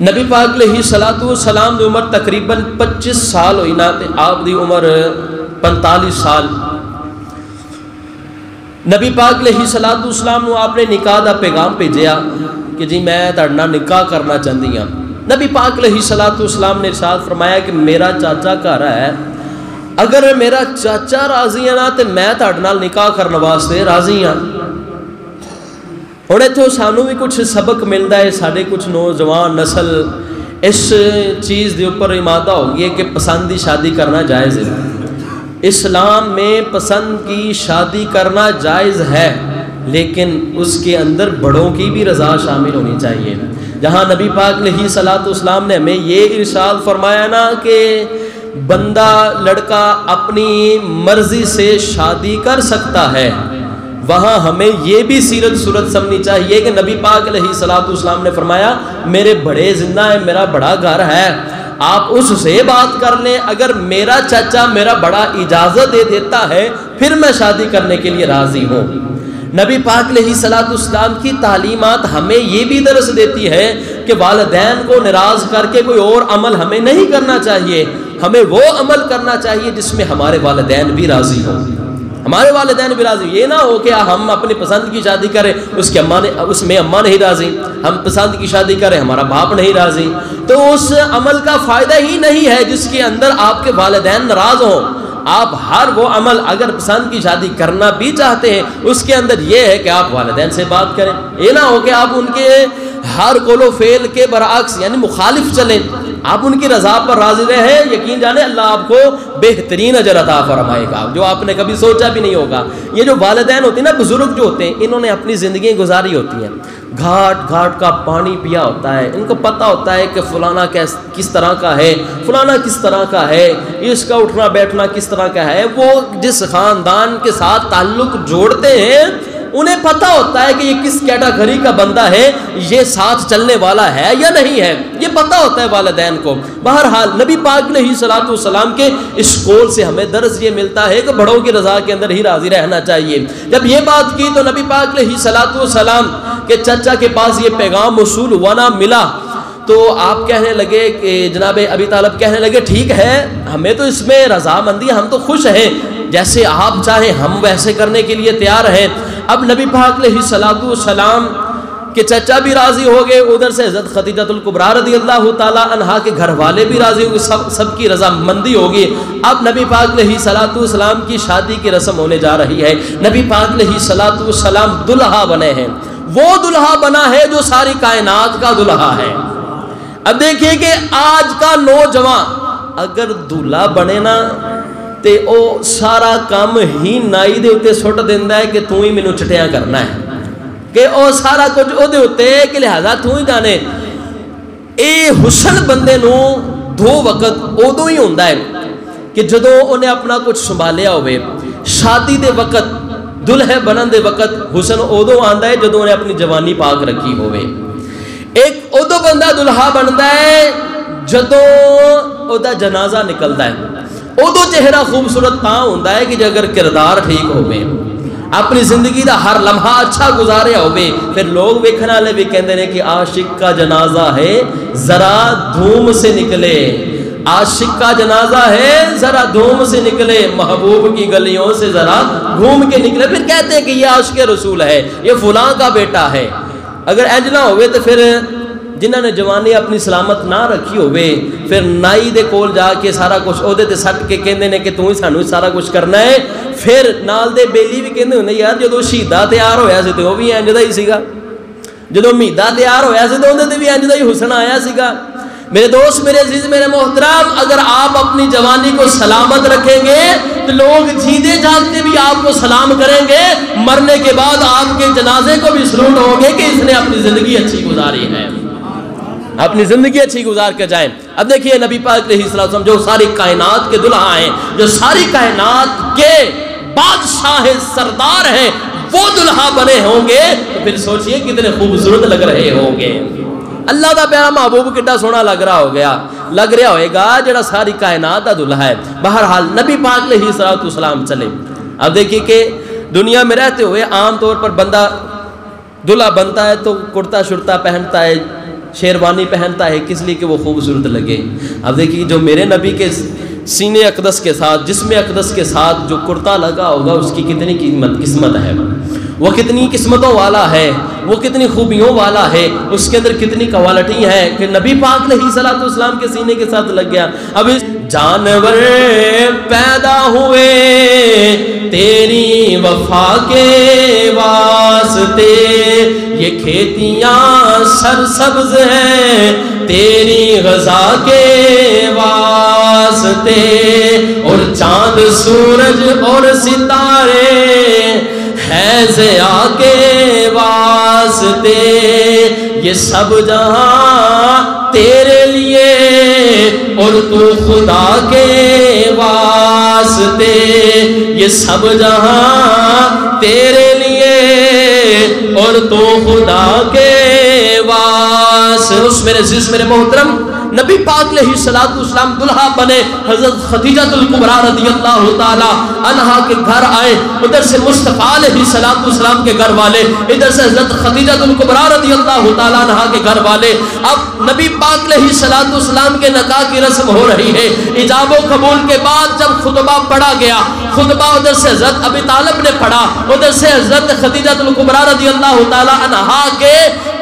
نبی پاک علیہ الصلوۃ والسلام دی عمر تقریباً 25 سال ہوئی نا تے آپ دی عمر 45 سال. نبی پاک علیہ الصلوۃ والسلام نو آپ نے نکاح دا پیغام بھیجیا کہ جی میں تہاڈے نال نکاح کرنا چاہندی ہاں. نبی پاک علیہ الصلوۃ والسلام نے ارشاد فرمایا کہ میرا چاچا گھر ہے، اگر میرا چاچا راضی ہے نا تے میں تہاڈے نال نکاح کرنے واسطے راضی ہاں. ہن اتھوں سانوں بھی کچھ سبق ملتا ہے. سارے کچھ نوجوان نسل اس چیز دے اوپر آمادہ ہو گئی ہے کہ پسند کی شادی کرنا جائز ہے. اسلام میں پسند کی شادی کرنا جائز ہے، لیکن اس کے اندر بڑوں کی بھی رضا شامل ہونی چاہیے. جہاں نبی پاک علیہ الصلوۃ والسلام نے ہمیں یہ ارشاد فرمایا نا کہ بندہ لڑکا اپنی مرضی سے شادی کر سکتا ہے، وہاں ہمیں یہ بھی سیرت صورت سمجھنی چاہیے کہ نبی پاک علیہ الصلوۃ والسلام نے فرمایا میرے بڑے زندہ ہیں، میرا بڑا گھر ہے، آپ اس سے بات کر لیں. اگر میرا چچا میرا بڑا اجازت دے دیتا ہے پھر میں شادی کرنے کے لیے راضی ہوں. نبی پاک علیہ الصلوۃ والسلام کی تعلیمات ہمیں یہ بھی درس دیتی ہے کہ والدین کو ناراض کر کے کوئی اور عمل ہمیں نہیں کرنا چاہیے. ہمیں وہ عمل کرنا چاہیے جس میں ہمارے والدین بھی راضی ہوں. ہمارے والدین بھی راضی. یہ نہ ہو کہ ہم اپنی پسند کی شادی کریں اس میں اماں نہیں راضی، ہم پسند کی شادی کریں ہمارا باپ نہیں راضی، تو اس عمل کا فائدہ ہی نہیں ہے جس کے اندر آپ کے والدین ناراض ہوں. آپ ہر وہ عمل اگر پسند کی شادی کرنا بھی چاہتے ہیں اس کے اندر یہ ہے کہ آپ والدین سے بات کریں. یہ نہ ہو کہ آپ ان کے ہر قول و فعل کے برعکس یعنی مخالف چلیں. آپ ان کی رضا پر راضی رہیں، یقین جانیں اللہ آپ کو بہترین اجر عطا فرمائے گا جو آپ نے کبھی سوچا بھی نہیں ہوگا. یہ جو والدین ہوتے ہیں نا، بزرگ جو ہوتے ہیں، انہوں نے اپنی زندگیاں گزاری ہوتی ہیں، گھاٹ گھاٹ کا پانی پیا ہوتا ہے، ان کو پتہ ہوتا ہے کہ فلانا کس طرح کا ہے، فلانا کس طرح کا ہے، اس کا اٹھنا بیٹھنا کس طرح کا ہے. وہ جس خاندان کے ساتھ تعلق جوڑتے ہیں انہیں پتہ ہوتا ہے کہ یہ کس کیٹاگری کا بندہ ہے، یہ ساتھ چلنے والا ہے یا نہیں ہے، یہ پتہ ہوتا ہے والدین کو. بہرحال نبی پاک علیہ الصلوۃ والسلام کے اس قول سے ہمیں درس یہ ملتا ہے کہ بڑوں کی رضا کے اندر ہی راضی رہنا چاہیے. جب یہ بات کی تو نبی پاک علیہ الصلوۃ والسلام کے چچا کے پاس یہ پیغام موصول ہوا نہ ملا تو آپ کہنے لگے کہ جناب ابی طالب کہنے لگے ٹھیک ہے، ہمیں تو اس میں رضامندی، ہم تو خوش ہیں، جیسے آپ چاہیں ہم ویسے کرنے کے لیے تیار ہیں. اب نبی پاک علیہ الصلوۃ والسلام کے چچا بھی راضی ہو گئے، ادھر سے حضرت خدیجہ الکبریٰ رضی اللہ تعالی عنہا کے گھر والے بھی راضی ہو گئے، سب کی رضامندی ہوگی. اب نبی پاک علیہ الصلوۃ والسلام کی شادی کی رسم ہونے جا رہی ہے. نبی پاک علیہ الصلوۃ والسلام دلہا بنے ہیں. وہ دلہا بنا ہے جو ساری کائنات کا دلہا ہے. اب دیکھیے کہ آج کا نوجوان اگر دلہا بنے نا تے او سارا کام ہی نائی دے اتے سٹ دیندا ہے کہ تو ہی مینوں چٹیاں کرنا ہے، کہ او سارا کچھ او دے اتے کہ لہذا تو ہی جانے. اے حسن بندے نو دو وقت ادو ہی ہوندا ہے کہ جدوں انہیں اپنا کچھ سنبھالیا ہوئے. شادی دے وقت دلہے بنن دے وقت حسن ادو آندا ہے جدوں انہیں اپنی جوانی پاک رکھی ہوئے. ایک ادو بندہ دلہا بنتا ہے جدوں او دا جنازہ نکلدا ہے. ادو چہرہ خوبصورت تاں ہوندا ہے کہ اگر کردار ٹھیک ہوئے، اپنی زندگی دا ہر لمحہ اچھا گزاریا ہوئے، پھر لوگ ویکھن والے بھی کہندے نے کہ عاشق کا جنازہ ہے ذرا دھوم سے نکلے، عاشق کا جنازہ ہے ذرا دھوم سے نکلے، محبوب کی گلیوں سے ذرا گھوم کے نکلے. پھر کہتے ہیں کہ یہ عاشق رسول ہے، یہ فلاں کا بیٹا ہے. اگر انج نہ ہوئے تو پھر جنہوں نے جوانی اپنی سلامت نہ رکھی ہوئے پھر نائی دے کول جا کے سارا کچھ عہدے تے سٹ کے کہندے نے کہ تو ہی سانوں سارا کچھ کرنا ہے. پھر نال دے بیلی بھی کہندے ہوندے یار جدوں شہیدہ تیار ہویا سی تے وہ بھی انج دا ہی سیگا، جدوں میدہ تیار ہویا سی تے اندے تے بھی انج دا ہی حسن آیا سیگا. میرے دوست، میرے عزیز، میرے محترم، اگر آپ اپنی جوانی کو سلامت رکھیں گے تو لوگ جیتے جاگتے بھی آپ کو سلام کریں گے، مرنے کے بعد آپ کے جنازے کو بھی سلوٹ ہوگے کہ اس نے اپنی زندگی اچھی گزاری ہے، اپنی زندگی اچھی گزار کے جائیں. اب دیکھیے نبی پاک علیہ السلام جو ساری کائنات کے دلہا ہیں، جو ساری کائنات کے بادشاہ سردار ہیں، وہ دلہا بنے ہوں گے تو پھر سوچئے کتنے خوبصورت لگ رہے ہوں گے. اللہ دا پیارا محبوب کتنا سونا لگ رہا ہوئے گا جڑا ساری کائنات دا دلہا ہے. بہرحال نبی پاک علیہ السلام چلے. اب دیکھیے کہ دنیا میں رہتے ہوئے عام طور پر بندہ دلہا بنتا ہے تو کرتا شرطا پہنتا ہے، شیروانی پہنتا ہے کس لیے کہ وہ خوبصورت لگے. اب دیکھیے جو میرے نبی کے سینے اقدس کے ساتھ جسم اقدس کے ساتھ جو کرتا لگا ہوگا اس کی کتنی قسمت ہے، وہ کتنی قسمتوں والا ہے، وہ کتنی خوبیوں والا ہے، اس کے اندر کتنی کوالٹی ہے کہ نبی پاک علیہ الصلوۃ والسلام کے سینے کے ساتھ لگ گیا. اب جانور پیدا ہوئے تیری وفا کے واسطے، یہ کھیتیاں سرسبز ہیں تیری غذا کے واسطے، اور چاند سورج اور ستارے ہے ضیاء کے واسطے، یہ سب جہاں تیرے لیے اور تو خدا کے واسطے، یہ سب جہاں تیرے لیے اور تو خدا کے واسطے. اس میرے عزیز میرے محترم نبی پاک علیہ الصلوۃ والسلام دلہا بنے حضرت خدیجہ الکبریٰ رضی اللہ تعالی عنہا کے گھر آئے. ادھر سے مصطفیٰ علیہ الصلوۃ والسلام کے گھر والے، ادھر سے حضرت خدیجہ الکبریٰ رضی اللہ تعالی عنہا کے گھر والے. اب نبی پاک علیہ الصلوۃ والسلام کے نکاح کی رسم ہو رہی ہے. ایجاب و قبول کے بعد جب خطبہ پڑھا گیا، خطبہ ادھر سے حضرت ابی طالب نے پڑھا، ادھر سے حضرت خدیجہ الکبریٰ رضی اللہ تعالی عنہا کے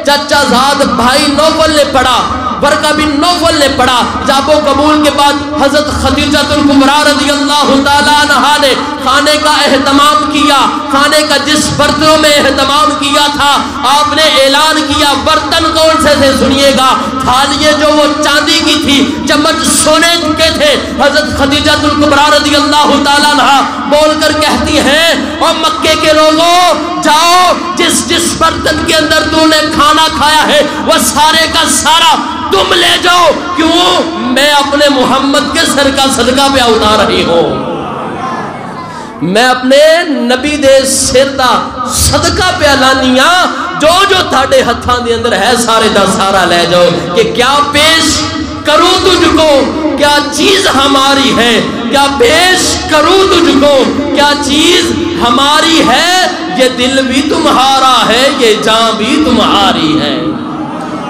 چچا زاد بھائی نوفل نے پڑھا، ورقہ بن نوفل نے پڑھا. ایجاب و قبول کے بعد حضرت خدیجہ الکبریٰ رضی اللہ تعالی عنہا نے کھانے کا اہتمام کیا. کھانے کا جس برتنوں میں اہتمام کیا تھا آپ نے اعلان کیا برتن کون سے تھے سنیے گا. تھالیاں جو وہ چاندی کی تھی، چمچ سونے کے تھے. حضرت خدیجہ الکبریٰ رضی اللہ تعالی عنہا بول کر کہتی ہیں اور مکے کے لوگوں جاؤ، جس برتن کے اندر تو نے کھانا کھایا ہے وہ سارے کا سارا تم لے جاؤ. کیوں؟ میں اپنے محمد کے سر کا صدقہ پہ اتار رہی ہوں، میں اپنے نبی دے سر دا صدقہ پہ لانیاں، جو تھاڈے ہتھاں دے اندر ہے سارے دا سارا لے جاؤ. کہ کیا پیش کروں تجھ کو، کیا چیز ہماری ہے، کیا پیش کروں تجھ کو، کیا چیز ہماری ہے. یہ دل بھی تمہارا ہے، یہ جان بھی تمہاری ہے.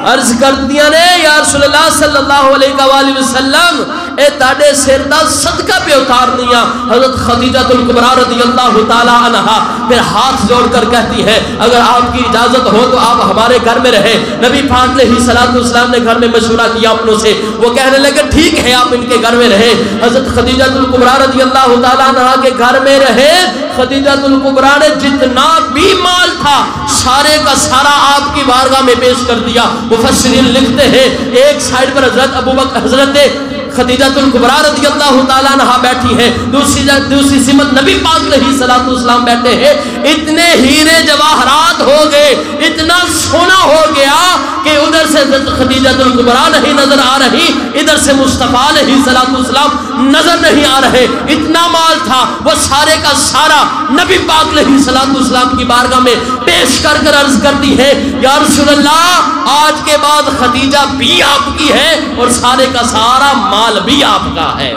عرض کر دیا نے یا رسول اللہ صلی اللہ علیہ وآلہ وسلم اے تاڑے سر دا صدقہ پہ اتارنیاں. حضرت خدیجہ الکبریٰ رضی اللہ تعالی عنہا پھر ہاتھ جوڑ کر کہتی ہے اگر آپ کی اجازت ہو تو آپ ہمارے گھر میں رہے. نبی پاک علیہ الصلوۃ والسلام نے گھر میں مشورہ کیا اپنوں سے، وہ کہنے لگے ٹھیک ہے آپ ان کے گھر میں رہے. حضرت خدیجہ الکبریٰ رضی اللہ تعالی عنہا کے گھر میں رہے. خدیجہ الکبریٰ نے جتنا بھی مال تھا سارے کا سارا آپ کی بارگاہ میں پیش کر دیا. مفسرین لکھتے ہیں ایک سائیڈ پر حضرت خدیجہ الکبریٰ رضی اللہ تعالیٰ عنہا بیٹھی ہے، دوسری سمت نبی پاک علیہ الصلوۃ والسلام بیٹھے ہیں. اتنے ہیرے جواہرات ہو گئے، اتنا سونا ہو گیا کہ ادھر سے خدیجہ الکبریٰ نہیں نظر آ رہی، ادھر سے مصطفیٰ علیہ الصلوۃ والسلام نظر نہیں آ رہے. اتنا مال تھا وہ سارے کا سارا نبی پاک علیہ الصلوۃ والسلام کی بارگاہ میں پیش کر کر عرض کرتی ہے یا رسول اللہ آج کے بعد خدیجہ بھی آپ کی ہے اور سارے کا سارا مال بھی آپ کا ہے،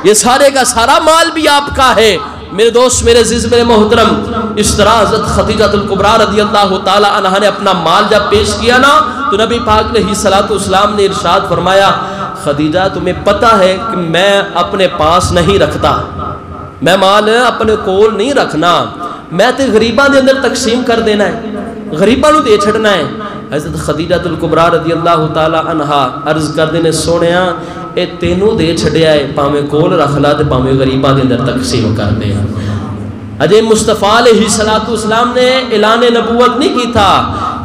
یہ سارے کا سارا مال بھی آپ کا ہے. میرے دوست میرے عزیز میرے محترم اس طرح حضرت خدیجہ الکبریٰ رضی اللہ تعالی عنہا نے اپنا مال جب پیش کیا نا تو نبی پاک علیہ الصلوۃ والسلام نے ارشاد فرمایا خدیجہ تمہیں پتہ ہے کہ میں اپنے پاس نہیں رکھتا، میں مال اپنے کول نہیں رکھنا، میں تے غریباں دے اندر تقسیم کر دینا ہے، غریباں نو دے چھڑنا ہے. حضرت خدیجہ الکبریٰ رضی اللہ تعالی عنہا عرض کر دینے سونیا اے تینوں دے چھڑیا ہے، پاویں کول رکھ لا تے پاویں غریباں دے اندر تقسیم کر دے. اجے مصطفیٰ علیہ الصلوۃ والسلام نے اعلان نبوت نہیں کی تھا،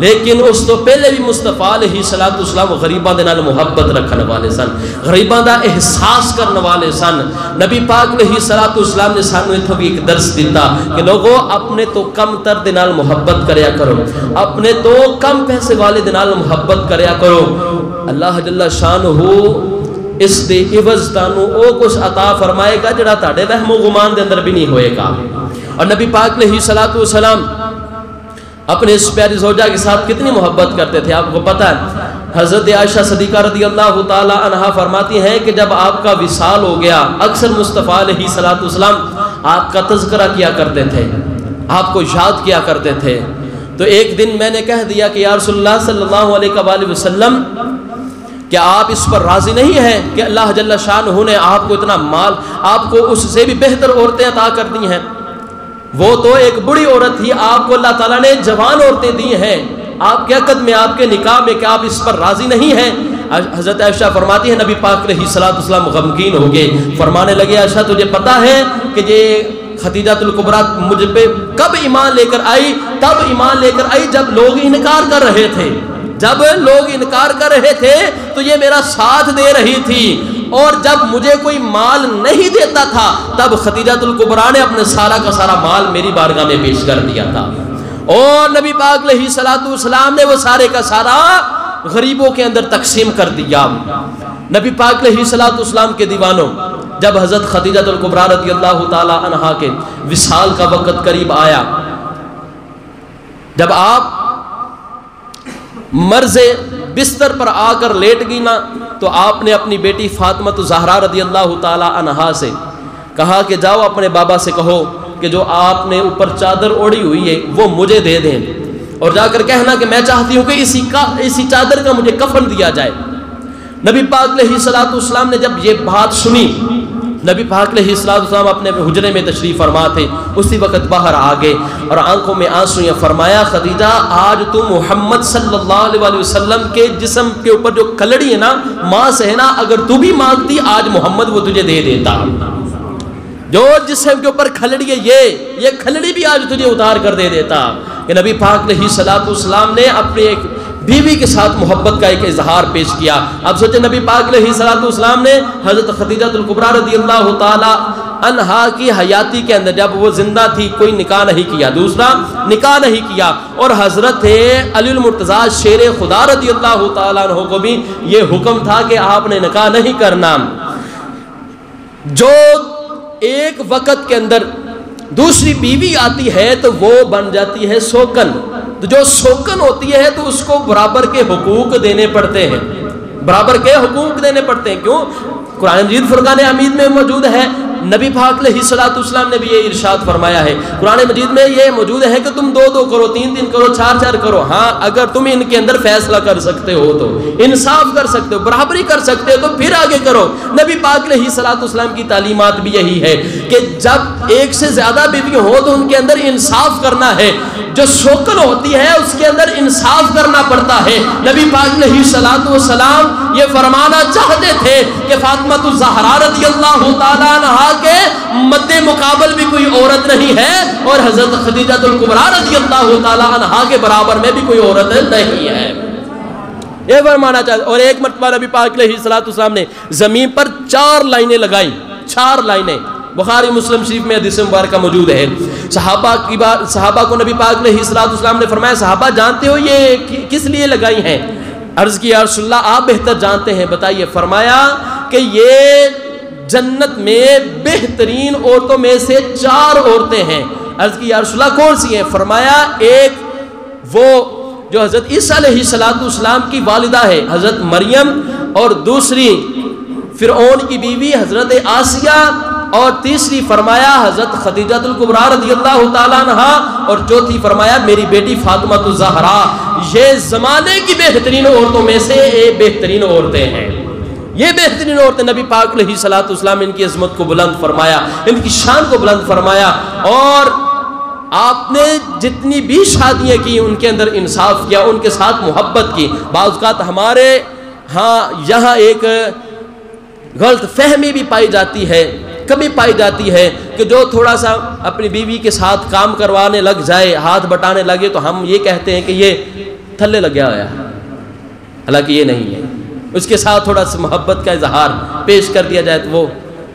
لیکن اس تو پہلے بھی مصطفیٰ علیہ الصلوۃ والسلام غریباں دے نال محبت رکھن والے سن، غریباں دا احساس کرن والے سن. نبی پاک علیہ الصلوۃ والسلام نے سانو ایتھوں بھی ایک درس دیتا کہ لوگوں اپنے تو کم تر دے نال محبت کریا کرو، اپنے تو کم پیسے والے دے نال محبت کریا کرو. اللہ جل شانہ اس دے عوض تانوں او کچھ عطا فرمائے گا جڑا تہاڈے وہم و گمان دے اندر بھی نہیں ہوئے گا. اور نبی پاک علیہ الصلوۃ والسلام اپنے اس پیاری زوجہ کے ساتھ کتنی محبت کرتے تھے آپ کو پتہ ہے. حضرت عائشہ صدیقہ رضی اللہ تعالی عنہا فرماتی ہیں کہ جب آپ کا وصال ہو گیا اکثر مصطفیٰ علیہ الصلوۃ والسلام آپ کا تذکرہ کیا کرتے تھے، آپ کو یاد کیا کرتے تھے. تو ایک دن میں نے کہہ دیا کہ یا رسول اللہ صلی اللہ علیہ وآلہ وسلم کیا آپ اس پر راضی نہیں ہیں کہ اللہ جل شانہ نے آپ کو اتنا مال، آپ کو اس سے بھی بہتر عورتیں عطا کر دی ہیں؟ وہ تو ایک بڑی عورت تھی، آپ کو اللہ تعالیٰ نے جوان عورتیں دی ہیں، آپ کے عقد میں، آپ کے نکاح میں، کہ آپ اس پر راضی نہیں ہیں؟ حضرت عائشہ فرماتی ہے نبی پاک علیہ الصلوۃ والسلام غمگین ہو گئے، فرمانے لگے عائشہ تجھے پتہ ہے کہ یہ خدیجہ الکبریٰ مجھ پہ کب ایمان لے کر آئی؟ تب ایمان لے کر آئی جب لوگ انکار کر رہے تھے، جب لوگ انکار کر رہے تھے تو یہ میرا ساتھ دے رہی تھی، اور جب مجھے کوئی مال نہیں دیتا تھا تب خدیجہ الکبریٰ نے اپنے سارا کا سارا مال میری بارگاہ میں پیش کر دیا تھا، اور نبی پاک علیہ الصلوۃ والسلام نے وہ سارے کا سارا غریبوں کے اندر تقسیم کر دیا۔ نبی پاک علیہ الصلوۃ والسلام کے دیوانوں، جب حضرت خدیجہ الکبریٰ رضی اللہ تعالی عنہا کے وصال کا وقت قریب آیا، جب آپ مرض بستر پر آ کر لیٹ گئی نا، تو آپ نے اپنی بیٹی فاطمہ الزہرا رضی اللہ تعالی عنہا سے کہا کہ جاؤ اپنے بابا سے کہو کہ جو آپ نے اوپر چادر اوڑھی ہوئی ہے وہ مجھے دے دیں، اور جا کر کہنا کہ میں چاہتی ہوں کہ اسی چادر کا مجھے کفن دیا جائے۔ نبی پاک علیہ الصلوۃ والسلام نے جب یہ بات سنی، نبی پاک علیہ الصلوۃ والسلام اپنے حجرے میں تشریف فرما تھے، اسی وقت باہر آ گئے اور آنکھوں میں آنسو ہیں، فرمایا خدیجہ آج تم محمد صلی اللہ علیہ وسلم کے جسم کے اوپر جو کھلڑی ہے نا، ماس ہے نا، اگر تو بھی مانگتی آج محمد وہ تجھے دے دیتا، جو جسم کے اوپر کھلڑی ہے یہ کھلڑی بھی آج تجھے اتار کر دے دیتا۔ کہ نبی پاک علیہ الصلوۃ والسلام نے اپنے ایک بیوی کے ساتھ محبت کا ایک اظہار پیش کیا۔ اب سوچیں نبی پاک علیہ الصلوۃ والسلام نے حضرت خدیجہ الکبریٰ رضی اللہ تعالی عنہا کی حیاتی کے اندر جب وہ زندہ تھی کوئی نکاح نہیں کیا، دوسرا نکاح نہیں کیا، اور حضرت علی المرتضیٰ شیر خدا رضی اللہ تعالیٰ عنہ کو بھی یہ حکم تھا کہ آپ نے نکاح نہیں کرنا۔ جو ایک وقت کے اندر دوسری بیوی آتی ہے تو وہ بن جاتی ہے سوکن، تو جو سوکن ہوتی ہے تو اس کو برابر کے حقوق دینے پڑتے ہیں، برابر کے حقوق دینے پڑتے ہیں۔ کیوں؟ قرآن مجید فرقان حمید میں موجود ہے، نبی پاک علیہ الصلوۃ والسلام نے بھی یہ ارشاد فرمایا ہے، قرآن مجید میں یہ موجود ہے کہ تم 2 کرو، 3 کرو، 4 کرو، ہاں اگر تم ان کے اندر فیصلہ کر سکتے ہو تو انصاف کر سکتے ہو، برابری کر سکتے ہو تو پھر آگے کرو۔ نبی پاک علیہ الصلوۃ والسلام کی تعلیمات بھی یہی ہے کہ جب ایک سے زیادہ بیوی ہو تو ان کے اندر انصاف کرنا ہے، جو شوکن ہوتی ہے اس کے اندر انصاف کرنا پڑتا ہے۔ نبی پاک علیہ الصلوۃ والسلام یہ فرمانا چاہتے تھے کہ فاطمہ الزہرا رضی اللہ تعالیٰ عنہا کے مد مقابل بھی کوئی عورت نہیں ہے، اور حضرت خدیجہ الکبریٰ رضی اللہ تعالیٰ عنہا کے برابر میں بھی کوئی عورت نہیں ہے، یہ فرمانا چاہتے۔ اور ایک مرتبہ نبی پاک علیہ الصلوۃ والسلام نے زمین پر 4 لائنیں لگائیں، 4 لائنیں، بخاری مسلم شریف میں حدیث مبارکہ موجود ہے۔ صحابہ کو نبی پاک علیہ الصلوۃ والسلام نے فرمایا صحابہ جانتے ہو یہ کس لیے لگائی ہیں؟ عرض کی یا رسول اللہ آپ بہتر جانتے ہیں، بتائیے۔ فرمایا کہ یہ جنت میں بہترین عورتوں میں سے 4 عورتیں ہیں۔ عرض کی یا رسول اللہ کون سی ہیں؟ فرمایا ایک وہ جو حضرت عیسیٰ علیہ السلام کی والدہ ہے حضرت مریم، اور دوسری فرعون کی بیوی حضرت آسیہ، اور تیسری فرمایا حضرت خدیجہ الکبریٰ رضی اللہ تعالیٰ عنہا، اور چوتھی فرمایا میری بیٹی فاطمہ الزہرا۔ یہ زمانے کی بہترین عورتوں میں سے ایک بہترین عورتیں ہیں، یہ بہترین عورتیں۔ نبی پاک علیہ الصلوۃ والسلام ان کی عظمت کو بلند فرمایا، ان کی شان کو بلند فرمایا، اور آپ نے جتنی بھی شادیاں کی ان کے اندر انصاف کیا، ان کے ساتھ محبت کی۔ بعض اوقات ہمارے ہاں یہاں ایک غلط فہمی بھی پائی جاتی ہے، کمی پائی جاتی ہے کہ جو تھوڑا سا اپنی بیوی کے ساتھ کام کروانے لگ جائے، ہاتھ بٹانے لگے، تو ہم یہ کہتے ہیں کہ یہ تھلے لگیا ہوا ہے، حالانکہ یہ نہیں ہے۔ اس کے ساتھ تھوڑا سا محبت کا اظہار پیش کر دیا جائے تو وہ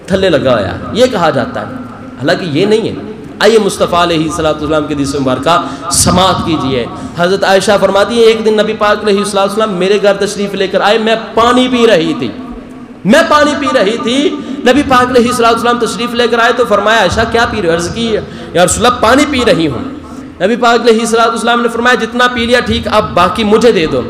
تھلے لگا ہوا ہے، یہ کہا جاتا ہے، حالانکہ یہ نہیں ہے۔ آئیے مصطفیٰ علیہ السلام کے حدیث مبارکہ سماعت کیجئے۔ حضرت عائشہ فرماتی ہے ایک دن نبی پاک علیہ السلام میرے گھر تشریف لے کر آئے، میں پانی پی رہی تھی، نبی پاک علیہ السلام تشریف لے کر آئے تو فرمایا عائشہ کیا پی رہے ہو؟ عرض کی یا رسول اللہ پانی پی رہی ہوں۔ نبی پاک علیہ السلام نے فرمایا جتنا پی لیا ٹھیک، اب باقی مجھے دے دو۔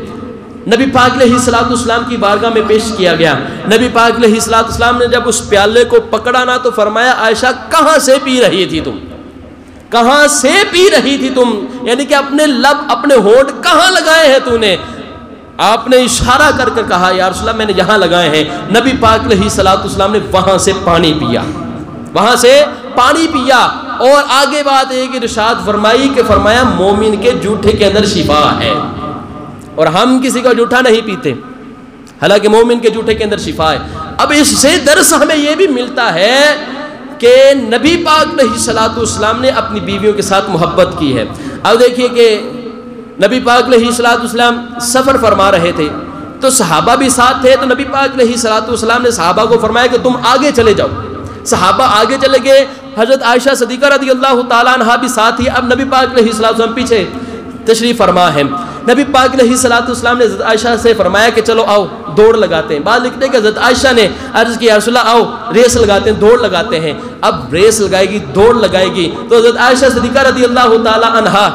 نبی پاک علیہ السلام کی بارگاہ میں پیش کیا گیا۔ نبی پاک علیہ السلام نے جب اس پیالے کو پکڑا نا تو فرمایا عائشہ کہاں سے پی رہی تھی تم؟ کہاں سے پی رہی تھی تم؟ یعنی کہ اپنے لب اپنے ہونٹ کہاں لگائے ہیں تو نے؟ آپ نے اشارہ کر کر کہا یا رسول اللہ میں نے یہاں لگائے ہیں۔ نبی پاک علیہ الصلوۃ والسلام نے وہاں سے پانی پیا، وہاں سے پانی پیا۔ اور آگے بات ایک ارشاد فرمائی کہ فرمایا مومن کے جوٹھے کے اندر شفا ہے، اور ہم کسی کا جوٹھا نہیں پیتے، حالانکہ مومن کے جوٹھے کے اندر شفا ہے۔ اب اس سے درس ہمیں یہ بھی ملتا ہے کہ نبی پاک علیہ الصلوۃ والسلام نے اپنی بیویوں کے ساتھ محبت کی ہے۔ اب دیکھیے کہ نبی پاک علیہ الصلوۃ والسلام سفر فرما رہے تھے تو صحابہ بھی ساتھ تھے، تو نبی پاک علیہ الصلوۃ والسلام نے صحابہ کو فرمایا کہ تم آگے چلے جاؤ۔ صحابہ آگے چلے گئے، حضرت عائشہ صدیقہ رضی اللہ تعالیٰ عنہا بھی ساتھ ہی۔ اب نبی پاک علیہ الصلوۃ والسلام پیچھے تشریف فرما ہے۔ نبی پاک علیہ الصلوۃ والسلام نے حضرت عائشہ سے فرمایا کہ چلو آؤ دوڑ لگاتے ہیں۔ بعد لکھتے ہیں کہ حضرت عائشہ نے عرض کی یا رسول اللہ آؤ ریس لگاتے ہیں، دوڑ لگاتے ہیں۔ اب ریس لگائے گی، دوڑ لگائے گی، تو حضرت عائشہ صدیقہ رضی اللہ تعالیٰ عنہا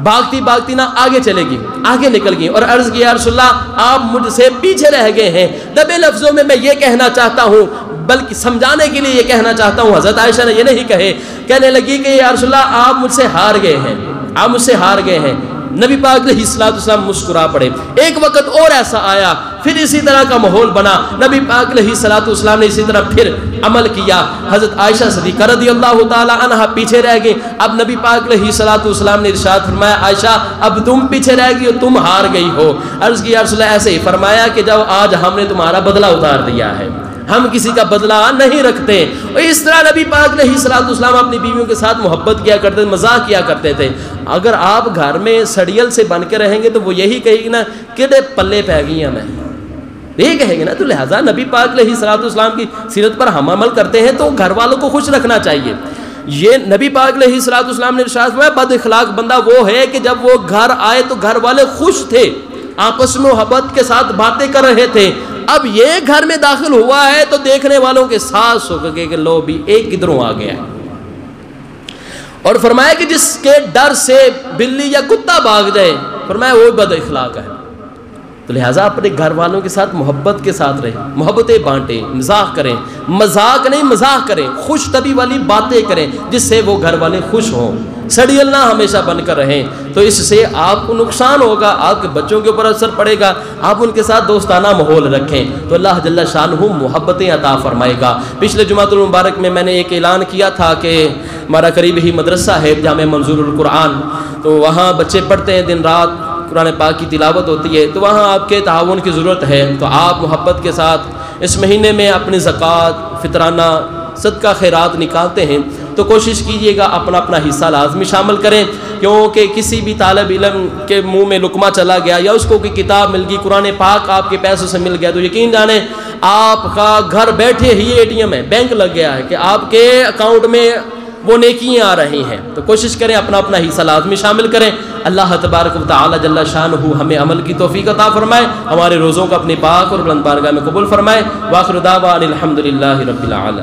بھاگتی بھاگتی نہ آگے چلے گی، آگے نکل گئی اور عرض کی یا رسول اللہ آپ مجھ سے پیچھے رہ گئے ہیں۔ دبے لفظوں میں میں یہ کہنا چاہتا ہوں، بلکہ سمجھانے کے لیے یہ کہنا چاہتا ہوں، حضرت عائشہ نے یہ نہیں کہے، کہنے لگی کہ یا رسول اللہ آپ مجھ سے ہار گئے ہیں، آپ مجھ سے ہار گئے ہیں۔ نبی پاک علیہ الصلوۃ والسلام مسکرا پڑے۔ ایک وقت اور ایسا آیا، پھر اسی طرح کا ماحول بنا، نبی پاک علیہ الصلوۃ والسلام نے اسی طرح پھر عمل کیا۔ حضرت عائشہ صدیقہ رضی اللہ تعالی عنہا پیچھے رہ گئی۔ اب نبی پاک علیہ الصلوۃ والسلام نے ارشاد فرمایا عائشہ اب تم پیچھے رہ گئی ہو، تم ہار گئی ہو۔ عرض کی یا رسول اللہ ایسے ہی فرمایا کہ جب آج ہم نے تمہارا بدلہ اتار دیا ہے، ہم کسی کا بدلہ نہیں رکھتے۔ اور اس طرح نبی پاک علیہ الصلوۃ والسلام اپنی بیویوں کے ساتھ محبت کیا کرتے تھے، مزاح کیا کرتے تھے۔ اگر آپ گھر میں سڑیل سے بن کے رہیں گے تو وہ یہی کہے گی نا کہڑے پلے پہ گئی ہمیں، یہ کہے گی نا۔ تو لہٰذا نبی پاک علیہ الصلوۃ والسلام کی سیرت پر ہم عمل کرتے ہیں تو گھر والوں کو خوش رکھنا چاہیے۔ یہ نبی پاک علیہ الصلوۃ والسلام نے ارشاد فرمایا بد اخلاق بندہ وہ ہے کہ جب وہ گھر آئے تو گھر والے خوش تھے، آپس میں محبت کے ساتھ باتیں کر رہے تھے۔ اب یہ گھر میں داخل ہوا ہے تو دیکھنے والوں کے ساتھ سو گئے کہ لو بھی ایک کدھروں آ گیا ہے۔ اور فرمایا کہ جس کے ڈر سے بلی یا کتا بھاگ جائے فرمایا وہ بد اخلاق ہے۔ تو لہٰذا اپنے گھر والوں کے ساتھ محبت کے ساتھ رہیں، محبتیں بانٹیں، مزاح کریں، مذاق نہیں مزاح کریں، خوش طبی والی باتیں کریں جس سے وہ گھر والے خوش ہوں، سڑیل نہ ہمیشہ بن کر رہیں۔ تو اس سے آپ کو نقصان ہوگا، آپ کے بچوں کے اوپر اثر پڑے گا۔ آپ ان کے ساتھ دوستانہ ماحول رکھیں تو اللہ جل شانہ محبتیں عطا فرمائے گا۔ پچھلے جمعۃ المبارک میں نے ایک اعلان کیا تھا کہ ہمارا قریب ہی مدرسہ ہے جامع منظور القرآن، تو وہاں بچے پڑھتے ہیں، دن رات قرآن پاک کی تلاوت ہوتی ہے، تو وہاں آپ کے تعاون کی ضرورت ہے۔ تو آپ محبت کے ساتھ اس مہینے میں اپنی زکوٰۃ، فطرانہ، صدقہ خیرات نکالتے ہیں تو کوشش کیجئے گا اپنا اپنا حصہ لازمی شامل کریں، کیونکہ کسی بھی طالب علم کے منہ میں لقمہ چلا گیا یا اس کو کوئی کتاب مل گئی، قرآن پاک آپ کے پیسوں سے مل گیا، تو یقین جانیں آپ کا گھر بیٹھے ہی اے ٹی ایم ہے، بینک لگ گیا ہے کہ آپ کے اکاؤنٹ میں وہ نیکیاں آ رہی ہیں۔ تو کوشش کریں اپنا اپنا حصہ لازمی شامل کریں۔ اللہ تبارک و تعالی جل شانہ ہمیں عمل کی توفیق عطا فرمائے، ہمارے روزوں کو اپنے پاک اور بلند بارگاہ میں قبول فرمائے۔ وآخر دعوانا الحمدللہ رب العالمین۔